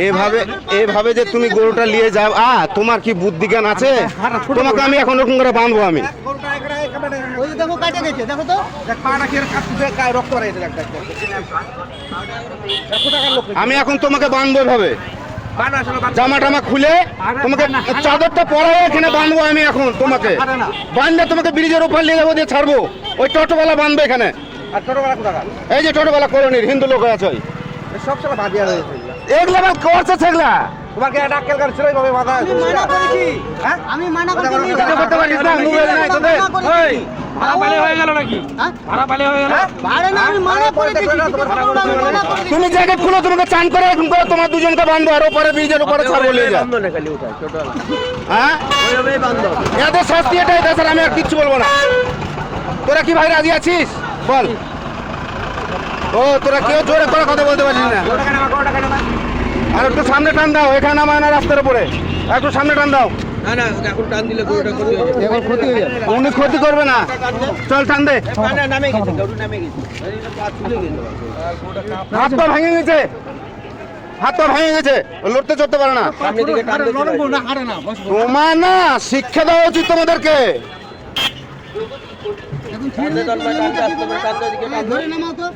এভাবে এভাবে যে তুমি গরুটা নিয়ে যাও, তোমার কি বুদ্ধি জ্ঞান আছে? তোমাকে আমি এখন ওরকম করে বাঁধবো আমি? আমি এখন তোমাকে বাঁধবো এভাবে, জামা টামা খুলে তোমাকে চাদরটা পরাই এখানে বাঁধবো আমি এখন তোমাকে। বাঁধলে তোমাকে ব্রিজের উপর নিয়ে যাবো, দিয়ে ছাড়বো। ওই টোটোওয়ালা বাঁধবে এখানে। এই যে টোটোওয়ালা কলোনির হিন্দু লোক আছে, ওই সব সময় বাঁধিয়া রয়েছে এগুলা করছে সেগুলা। তোমাকে ডাক্তার কাছে ছিল এইভাবে বাঁধা আছে। আমি মানা করছি করতে পারিস না, মোবাইল নাই তোদের। ওই ভাড়া পালে হয়ে গেল নাকি? ভাড়া পালে হয়ে গেল? ভাড়া না, আমি মানা করে দিয়েছি, আমি মানা করে দিয়েছি। তুমি জ্যাকেট খুলো, তোমাকে চান করে এরকম করে তোমার দুজনকে বাঁধবো, আর ওপরে ব্রিজের উপরে ছাড়বো নিয়ে যা। হ্যাঁ, এদের শাস্তি এটাই, তাছাড়া আমি আর কিচ্ছু বলবো না। তোরা কি ভাই রাজি আছিস বল? ও তোরা কেউ জোরে করে কথা বলতে পারছিস না। আর একটু সামনে টান দাও, এখানে নামায় না রাস্তার উপরে, একটু সামনে টান দাও। উনি ক্ষতি করবে না, চল টান দে। হাত পা ভেঙে গেছে, হাত পা ভেঙে গেছে, লড়তে চড়তে পারে না। তোমার না শিক্ষা দেওয়া উচিত তোমাদেরকে। ধরে নামাও তো।